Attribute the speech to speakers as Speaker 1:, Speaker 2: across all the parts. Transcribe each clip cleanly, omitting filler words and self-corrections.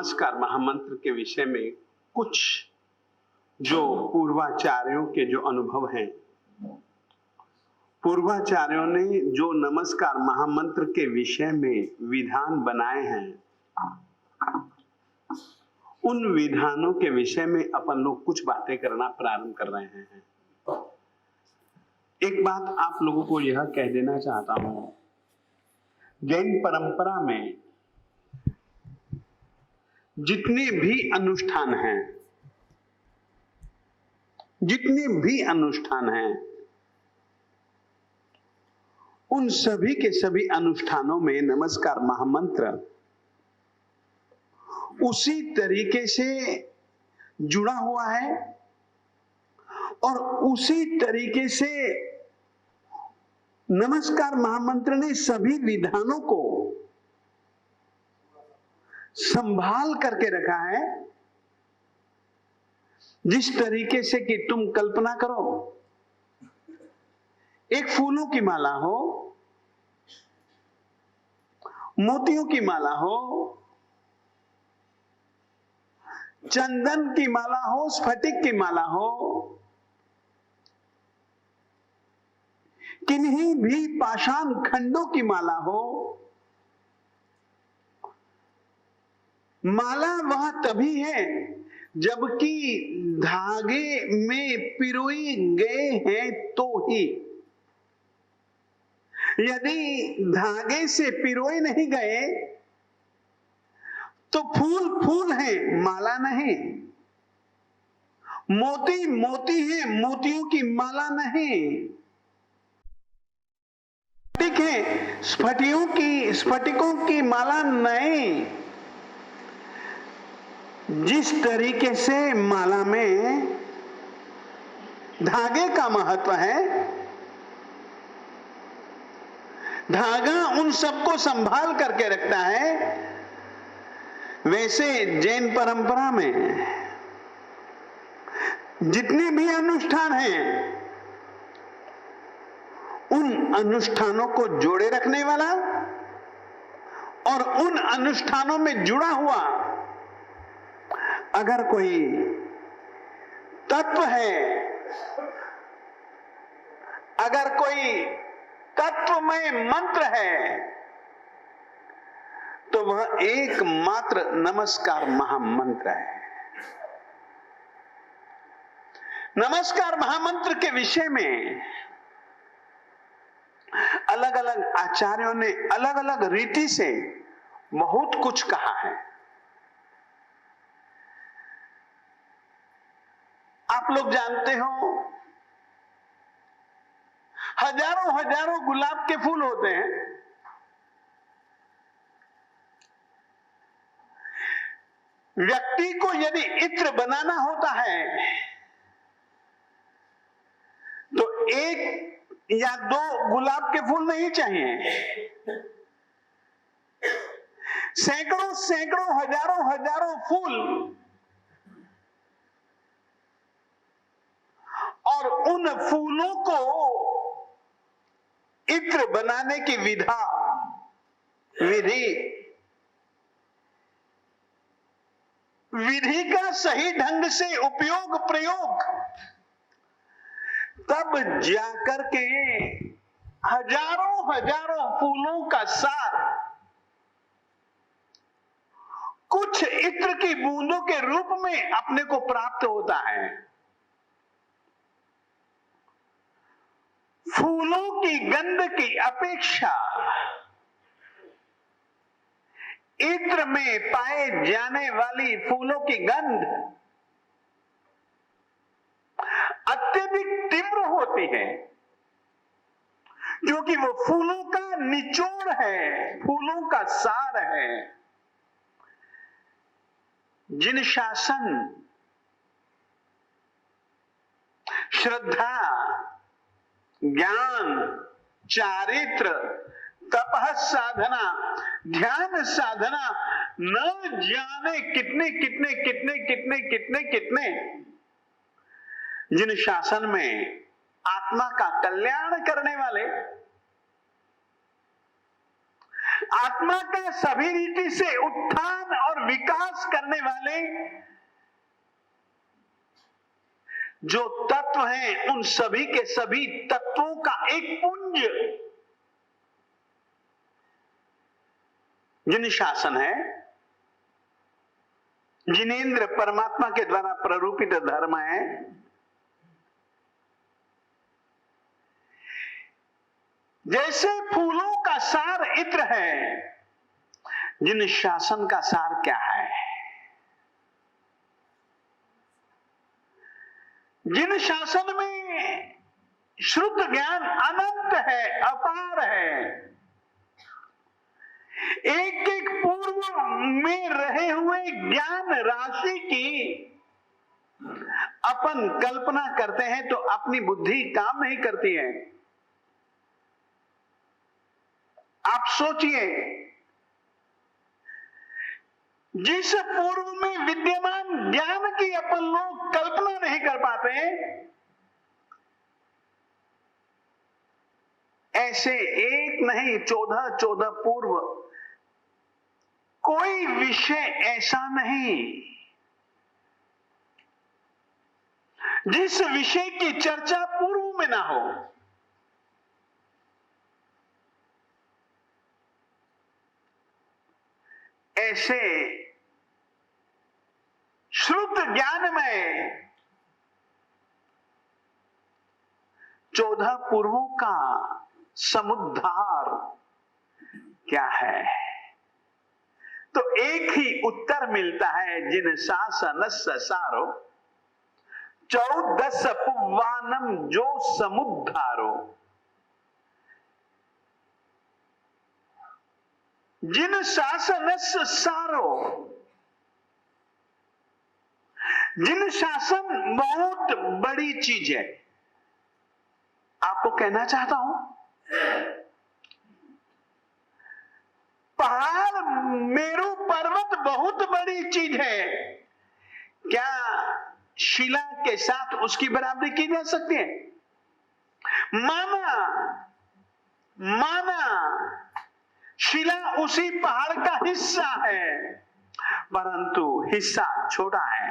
Speaker 1: नमस्कार महामंत्र के विषय में कुछ जो पूर्वाचार्यों के जो अनुभव हैं, पूर्वाचार्यों ने जो नमस्कार महामंत्र के विषय में विधान बनाए हैं, उन विधानों के विषय में अपन लोग कुछ बातें करना प्रारंभ कर रहे हैं। एक बात आप लोगों को यह कह देना चाहता हूं, जैन परंपरा में जितने भी अनुष्ठान हैं, उन सभी के सभी अनुष्ठानों में नमस्कार महामंत्र उसी तरीके से जुड़ा हुआ है और उसी तरीके से नमस्कार महामंत्र ने सभी विधानों को संभाल करके रखा है। जिस तरीके से कि तुम कल्पना करो, एक फूलों की माला हो, मोतियों की माला हो, चंदन की माला हो, स्फटिक की माला हो, किन्हीं भी पाषाण खंडों की माला हो, माला वह तभी है जबकि धागे में पिरोई गए हैं तो ही। यदि धागे से पिरोए नहीं गए तो फूल फूल है, माला नहीं। मोती मोती है, मोतियों की माला नहीं। स्फटिक है, स्फटिकों की माला नहीं। जिस तरीके से माला में धागे का महत्व है, धागा उन सबको संभाल करके रखता है, वैसे जैन परंपरा में जितने भी अनुष्ठान हैं, उन अनुष्ठानों को जोड़े रखने वाला और उन अनुष्ठानों में जुड़ा हुआ अगर कोई तत्व है, अगर कोई तत्वमय मंत्र है, तो वह एकमात्र नमस्कार महामंत्र है। नमस्कार महामंत्र के विषय में अलग अलग आचार्यों ने अलग अलग रीति से बहुत कुछ कहा है। आप लोग जानते हो, हजारों हजारों गुलाब के फूल होते हैं। व्यक्ति को यदि इत्र बनाना होता है तो एक या दो गुलाब के फूल नहीं चाहिए, सैकड़ों सैकड़ों हजारों हजारों फूल, और उन फूलों को इत्र बनाने की विधि का सही ढंग से उपयोग प्रयोग, तब जाकर के हजारों हजारों फूलों का सार कुछ इत्र की बूंदों के रूप में अपने को प्राप्त होता है। फूलों की गंध की अपेक्षा इत्र में पाए जाने वाली फूलों की गंध अत्यधिक तीव्र होती है, क्योंकि वो फूलों का निचोड़ है, फूलों का सार है। जिन शासन, श्रद्धा, ज्ञान, चारित्र, तपः साधना, ध्यान साधना, न जाने कितने कितने कितने कितने कितने कितने, जिन शासन में आत्मा का कल्याण करने वाले आत्मा का सभी रीति से उत्थान और विकास करने वाले जो तत्व हैं, उन सभी के सभी तत्वों का एक पुंज जिन शासन है, जिनेंद्र परमात्मा के द्वारा प्ररूपित धर्म है, जैसे फूलों का सार इत्र है, जिन शासन का सार क्या है? जिन शासन में शुद्ध ज्ञान अनंत है, अपार है, एक एक पूर्व में रहे हुए ज्ञान राशि की अपन कल्पना करते हैं तो अपनी बुद्धि काम नहीं करती है। आप सोचिए, जिस पूर्व में विद्यमान ज्ञान की अपन लोग कल्पना नहीं कर पाते, ऐसे एक नहीं 14 पूर्व कोई विषय ऐसा नहीं जिस विषय की चर्चा पूर्व में ना हो। ऐसे शुद्ध ज्ञान में 14 पूर्वों का समुद्धार क्या है? तो एक ही उत्तर मिलता है, जिन शासनस्य सारो 14 पुवानम जो समुद्धारो। जिन शासनस्य सारो, जिन शासन बहुत बड़ी चीज है। आपको कहना चाहता हूं, पहाड़ मेरू पर्वत बहुत बड़ी चीज है। क्या शिला के साथ उसकी बराबरी की जा सकती है? माना शिला उसी पहाड़ का हिस्सा है, परंतु हिस्सा छोटा है।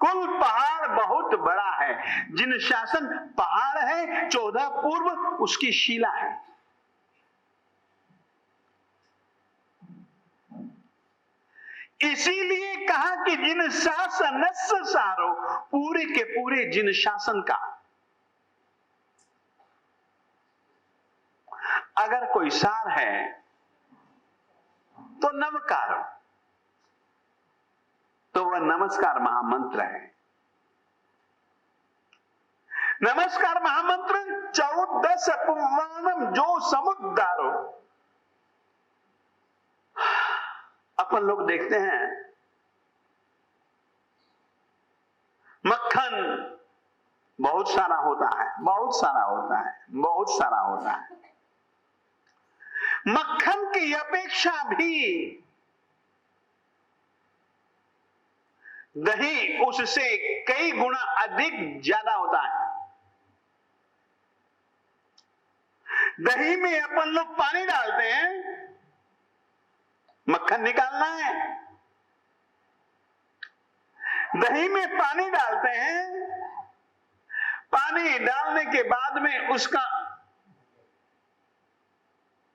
Speaker 1: कुल पहाड़ बहुत बड़ा है। जिन शासन पहाड़ है, 14 पूर्व उसकी शिला है। इसीलिए कहा कि जिन शासनस्य सारो, पूरे के पूरे जिन शासन का अगर कोई सार है तो नमकार, तो वह नमस्कार महामंत्र है। नमस्कार महामंत्र 14 पुवानम जो समुद्धारो। अपन लोग देखते हैं मक्खन बहुत सारा होता है, बहुत सारा होता है, बहुत सारा होता है। मक्खन की अपेक्षा भी दही उससे कई गुना अधिक ज्यादा होता है। दही में अपन लोग पानी डालते हैं, मक्खन निकालना है। दही में पानी डालते हैं, पानी डालने के बाद में उसका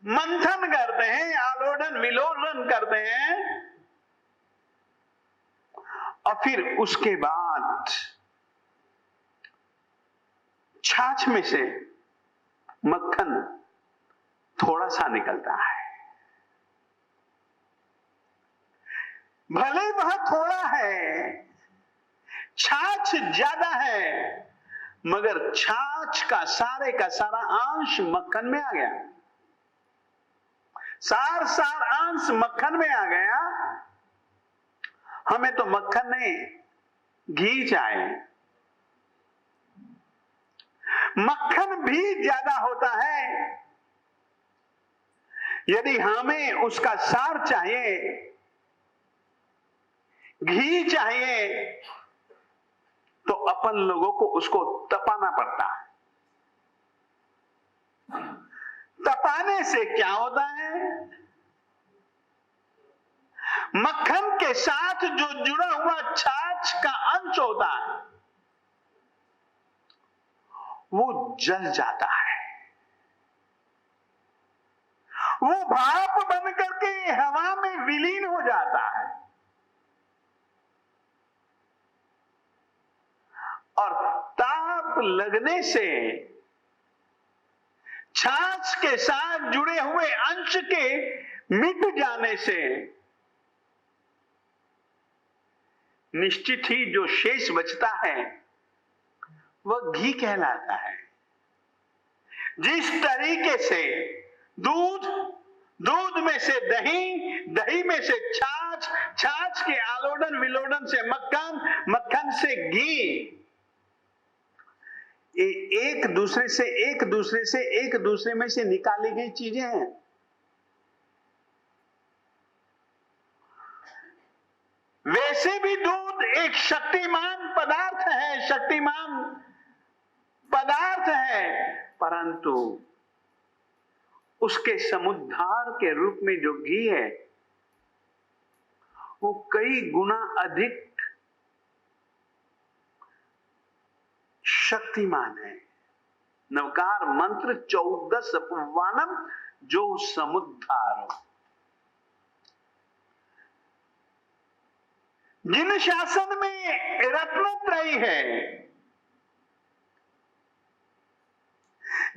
Speaker 1: मंथन करते हैं, आलोडन विलोडन करते हैं, और फिर उसके बाद छाछ में से मक्खन थोड़ा सा निकलता है। भले वह थोड़ा है, छाछ ज्यादा है, मगर छाछ का सारे का सारा अंश मक्खन में आ गया। सार अंश मक्खन में आ गया। हमें तो मक्खन नहीं, घी चाहिए। मक्खन भी ज्यादा होता है। यदि हमें उसका सार चाहिए, घी चाहिए, तो अपन लोगों को उसको तपाना पड़ता है। पाने से क्या होता है? मक्खन के साथ जो जुड़ा हुआ छाछ का अंश होता है वो जल जाता है, वो भाप बन करके हवा में विलीन हो जाता है और ताप लगने से छाछ के साथ जुड़े हुए अंश के मिट जाने से निश्चित ही जो शेष बचता है वह घी कहलाता है। जिस तरीके से दूध में से दही, दही में से छाछ, छाछ के आलोडन विलोडन से मक्खन, मक्खन से घी, एक दूसरे में से निकाली गई चीजें हैं। वैसे भी दूध एक शक्तिमान पदार्थ है, शक्तिमान पदार्थ है, परंतु उसके समुद्धार के रूप में जो घी है वो कई गुना अधिक शक्तिमान है। नवकार मंत्र 14 अपवानम जो समुद्धारो। जिन शासन में रत्नत्रयी है,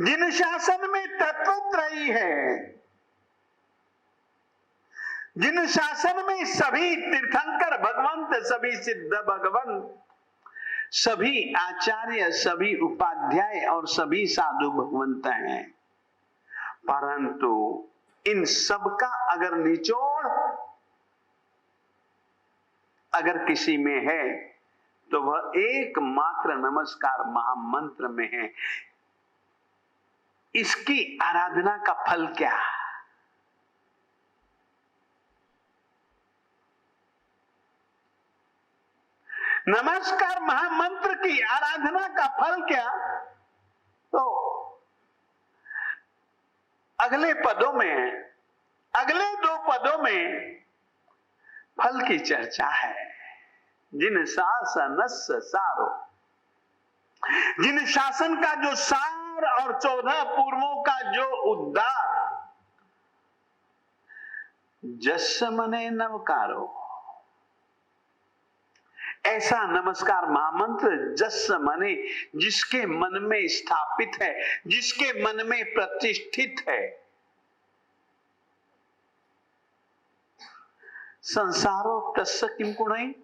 Speaker 1: जिन शासन में तत्वत्रयी है, जिन शासन में सभी तीर्थंकर भगवंत, सभी सिद्ध भगवंत, सभी आचार्य, सभी उपाध्याय और सभी साधु भगवंत हैं, परंतु इन सब का अगर निचोड़ अगर किसी में है तो वह एकमात्र नमस्कार महामंत्र में है। इसकी आराधना का फल क्या? नमस्कार महामंत्र की आराधना का फल क्या? तो अगले पदों में, अगले 2 पदों में फल की चर्चा है। जिन शासनस्य सारो, जिन शासन का जो सार और 14 पूर्वों का जो उद्धार, जस मने नवकारो, ऐसा नमस्कार महामंत्र जस मने, जिसके मन में स्थापित है, जिसके मन में प्रतिष्ठित है। संसारो तस्य किम गुणै,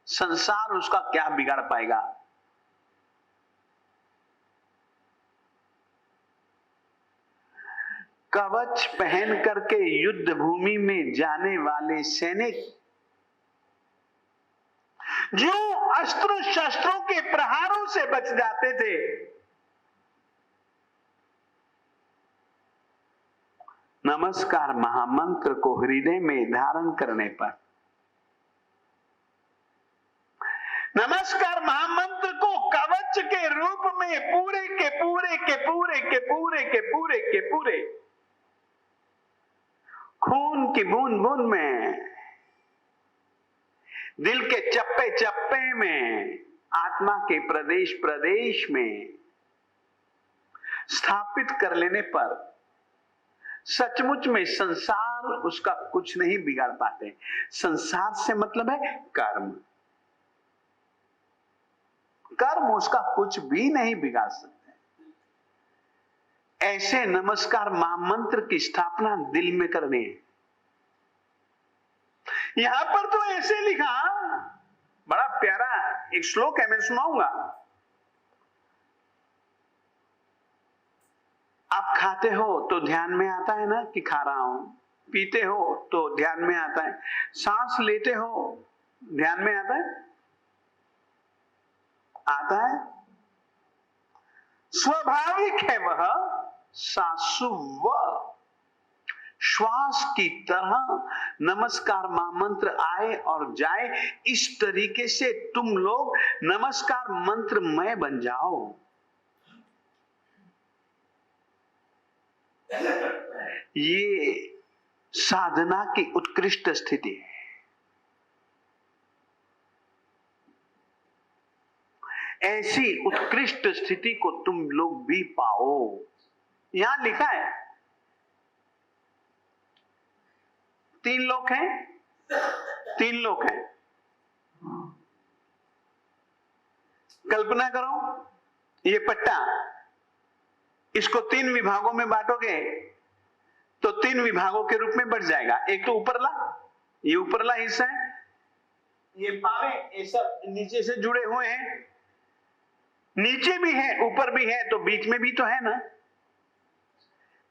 Speaker 1: संसार उसका क्या बिगाड़ पाएगा? कवच पहन करके युद्ध भूमि में जाने वाले सैनिक जो अस्त्र शस्त्रों के प्रहारों से बच जाते थे, नमस्कार महामंत्र को हृदय में धारण करने पर, नमस्कार महामंत्र को कवच के रूप में पूरे के पूरे के पूरे के पूरे के पूरे के पूरे खून की बूंद बूंद में, दिल के चप्पे चप्पे में, आत्मा के प्रदेश प्रदेश में स्थापित कर लेने पर सचमुच में संसार उसका कुछ नहीं बिगाड़ पाते। संसार से मतलब है कर्म, कर्म उसका कुछ भी नहीं बिगाड़ सकते। ऐसे नमस्कार महामंत्र की स्थापना दिल में करनी है। यहां पर तो ऐसे लिखा, बड़ा प्यारा एक श्लोक है, मैं सुनाऊंगा। आप खाते हो तो ध्यान में आता है ना कि खा रहा हूं, पीते हो तो ध्यान में आता है, सांस लेते हो ध्यान में आता है, आता है। स्वाभाविक है वह सासुव, श्वास की तरह नमस्कार महामंत्र आए और जाए। इस तरीके से तुम लोग नमस्कार मंत्रमय बन जाओ। ये साधना की उत्कृष्ट स्थिति है। ऐसी उत्कृष्ट स्थिति को तुम लोग भी पाओ। यहां लिखा है 3 लोक हैं, 3 लोक हैं। कल्पना करो, ये पट्टा, इसको 3 विभागों में बांटोगे तो 3 विभागों के रूप में बढ़ जाएगा। एक तो ऊपरला, ये ऊपरला हिस्सा है, ये पावे, ये सब नीचे से जुड़े हुए हैं, नीचे भी है ऊपर भी है, तो बीच में भी तो है ना।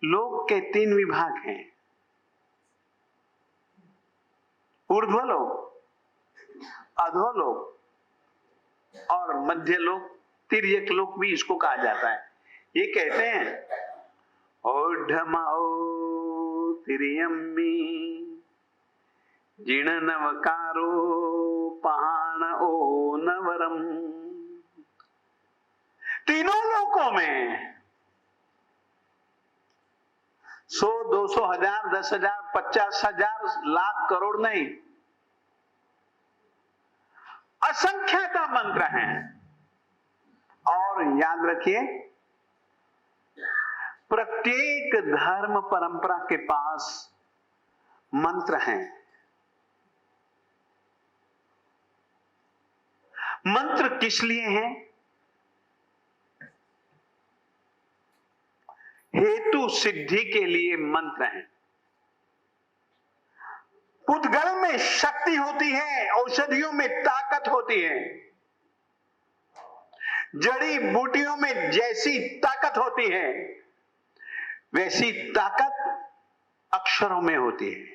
Speaker 1: लोक के 3 विभाग हैं, ऊर्ध्वलोक, अधोलोक और मध्यलोक, तिर्यक लोक भी इसको कहा जाता है। ये कहते हैं ओढ़माओ तिर्यम्मी जिण नवकारो पहाण ओ नवरम। तीनों लोकों में 100, 200, 1000, 10,000, 50,000, लाख, करोड़ नहीं, असंख्यता मंत्र हैं। और याद रखिए, प्रत्येक धर्म परंपरा के पास मंत्र हैं। मंत्र किस लिए हैं? हेतु सिद्धि के लिए मंत्र हैं। पुद्गल में शक्ति होती है, औषधियों में ताकत होती है, जड़ी बूटियों में जैसी ताकत होती है वैसी ताकत अक्षरों में होती है।